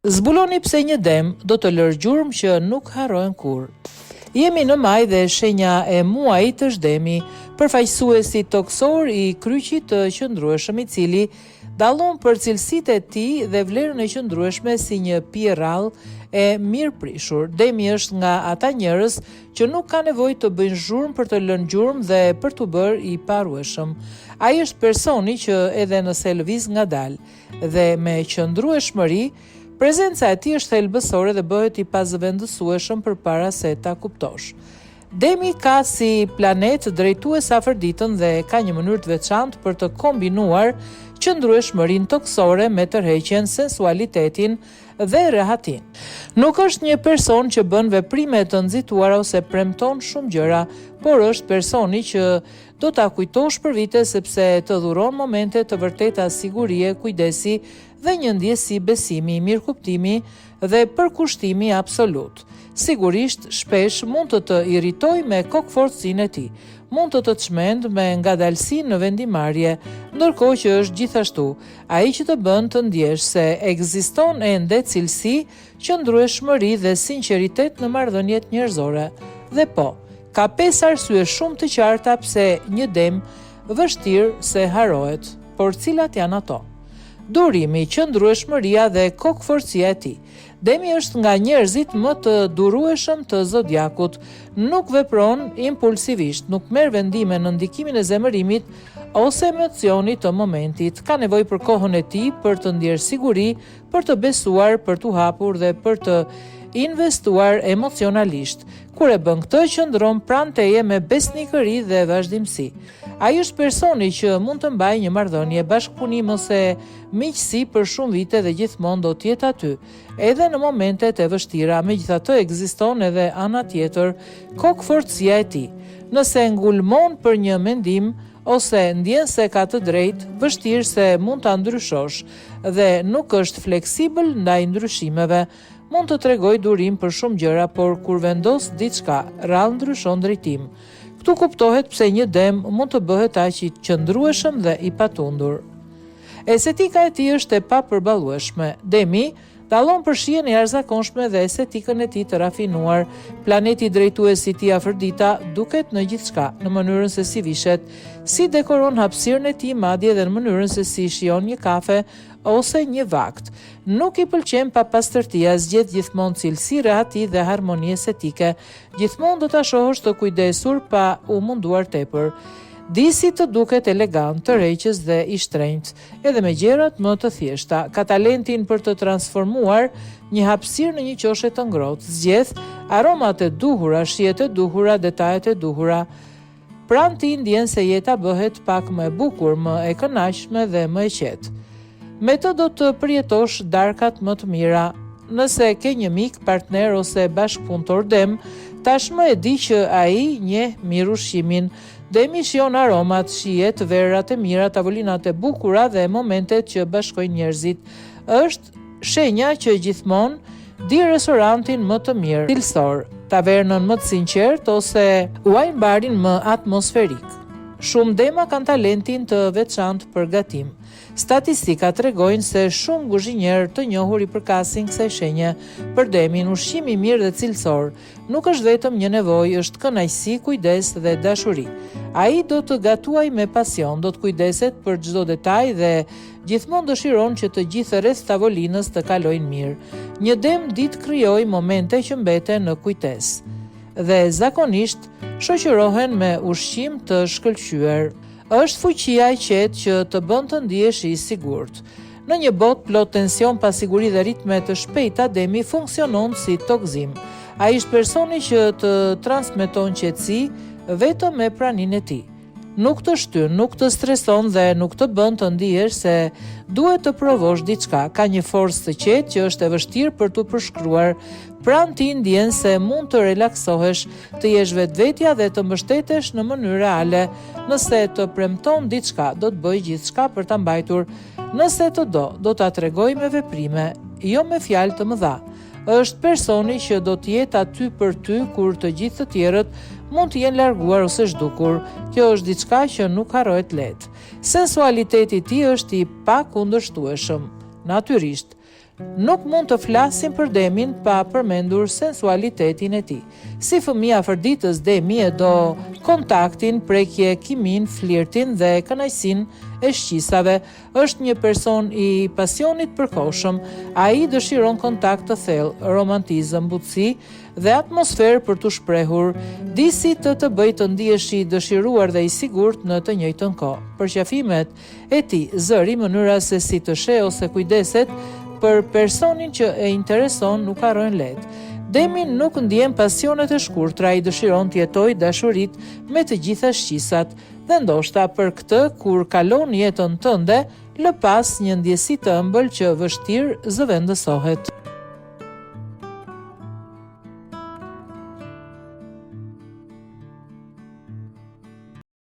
Zbuloni pse një dem do të lërë gjurmë që nuk harrohen kur. Jemi në maj dhe shenja e muajit është demi, përfaqësuesi toksor i kryqit të qëndrueshëm i cili dallon për cilësitë e tij dhe vlerën e qëndrueshme si një pije rrallë e mirëprishur. Demi është nga ata njerëz që nuk ka nevojë të bëjnë zhurmë për të lënë gjurmë dhe për të bërë i parueshëm. Ai është personi që edhe nëse lëviz ngadalë dhe me qëndrueshmëri, prezenca e tij është thelbësore dhe bëhet i pazëvendësueshëm përpara se ta kuptosh. Demi ka si planet drejtues afërditën dhe ka një mënyrë të veçantë për të kombinuar qëndrueshmërinë toksore me tërheqjen, sensualitetin dhe rehatin. Nuk është një person që bën veprime të nxituara ose premton shumë gjëra, por është personi që do ta kujtosh për vite sepse të dhuron momente të vërteta sigurie, kujdesi dhe një ndjesi besimi, mirëkuptimi dhe përkushtimi absolut. Sigurisht, shpesh mund të iritoj me kokfortësinë e tij, mund të çmend me ngadalësi në vendimarrje, ndërkohë që është gjithashtu ai që të bën të ndjesh se ekziston ende cilësi, qëndrueshmëri dhe sinqeritet në marrëdhëniet njerëzore. Dhe po, ka 5 arsye shumë të qarta pse një dem vështirë se harohet, por cilat janë ato? Durimi, qëndrueshmëria dhe kokfortësia e tij. Demi është nga njerëzit më të durueshëm të zodiakut, nuk vepron impulsivisht, nuk merr vendime në ndikimin e zemërimit ose emocionit të momentit. Ka nevojë për kohën e tij për të ndjerë siguri, për të besuar, për të hapur dhe për të investuar emocionalisht. Kur e bën këtë, qëndron pranë teje me besnikëri dhe vazhdimsi. Ai është personi që mund të mbajë një marrëdhënie, bashkëpunim ose miqësi për shumë vite dhe gjithmonë do të jetë aty, edhe në momentet e vështira. Megjithatë, ekziston edhe ana tjetër, kokfortësia e tij. Nëse ngulmon për një mendim ose ndjen se ka të drejtë, vështirë se mund ta ndryshosh dhe nuk është fleksibël ndaj ndryshimeve. Mund të tregoj durim për shumë gjëra, por kur vendos diçka, rrallë ndryshon drejtim. Këtu kuptohet pse një dem mund të bëhet aq i qëndrueshëm dhe i patundur. Estetika e tij është e papërballueshme. Demi dallon për shijen e jashtëzakonshme dhe estetikën e tij të rafinuar. Planeti drejtues i tij Afrodita duket në gjithçka, në mënyrën se si vishet, si dekoron hapësirën e tij, madje edhe në mënyrën se si shijon një kafe ose një vakt. Nuk i pëlqen papastërtia, zgjedh gjithmonë cilësi, rehati dhe harmoni estetike. Gjithmonë do ta shohësh të kujdesur pa u munduar tepër. Disi të duket elegant, tërheqës dhe i shtrenjtë, edhe me gjërat më të thjeshta. Ka talentin për të transformuar një hapësirë në një qoshe të ngrohtë. Zgjedh aromat e duhura, shijet e duhura, detajet e duhura. Pranë tij ndjen se jeta bëhet pak më e bukur, më e kënaqshme dhe më e qetë. Me të do të përjetosh darkat më të mira. Nëse ke një mik, partner ose bashkëpunëtor dem, tashmë e di që ai njeh mirë ushqimin. Demi shijon aromat, shijet, verrat e mira, tavolinat e bukura dhe momentet që bashkojnë njerëzit. Është shenja që gjithmonë di restorantin më të mirë, cilësor, tavernën më të sinqert ose wine barin më atmosferik. Shumë dema kanë talentin të veçantë për gatim. Statistikat tregojnë se shumë kuzhinierë të njohur i përkasin kësaj shenje. Për demin, ushqimi i mirë dhe cilësor nuk është vetëm një nevojë, është kënaqësi, kujdes dhe dashuri. Ai do të gatuaj me pasion, do të kujdeset për çdo detaj dhe gjithmonë dëshiron që të gjithë rreth tavolinës të kalojnë mirë. Një dem ditë krijoj momente që mbeten në kujtesë dhe zakonisht shoqërohen me ushqim të shkëlqyer. Është fuqia e qetë që të bën të ndihesh i sigurt. Në një botë plot tension, pasiguri dhe ritme të shpejta, demi funksionon si tokëzim. Ai është personi që të transmeton qetësi vetëm me praninë e tij. Nuk të shtyn, nuk të streson dhe nuk të bën të ndihesh se duhet të provosh diçka. Ka një forcë të qetë që është e vështirë për të përshkruar. Pranë ti ndjen se mund të relaksohesh, të jesh vetvetja dhe të mbështetesh në mënyrë reale. Nëse të premton diçka, do të bëj gjithçka për ta mbajtur. Nëse të do ta tregoj me veprime, jo me fjalë të mëdha. Është personi që do të jetë aty për ty kur të gjithë të tjerët mund të jenë larguar ose zhdukur. Kjo është diçka që nuk harrohet lehtë. Sensualiteti i tij është i pakundërshtueshëm. Natyrisht, Nuk mund të flasim për Demin pa përmendur sensualitetin e tij. Si fëmia afërditës, Demi e do kontaktin, prekje, kimin, flirtin dhe kënaqësinë e shqisave. Është një person i pasionit përkohshëm. Ai dëshiron kontakt të thellë, romantizëm, butësi dhe atmosferë për të shprehur, disi të bëjë të ndihesh i dëshiruar dhe i sigurt në të njëjtën kohë. Përqafimet e tij, zëri, mënyra se si të sheh ose kujdeset për personin që e intereson nuk harrojnë lehtë. Demi nuk ndjen pasionet e shkurtra, ai dëshiron të jetojë dashuritë me të gjitha shqisat dhe ndoshta për këtë kur kalon jetën tënde, lë pas një ndjesi të ëmbël që vështirë zëvendësohet.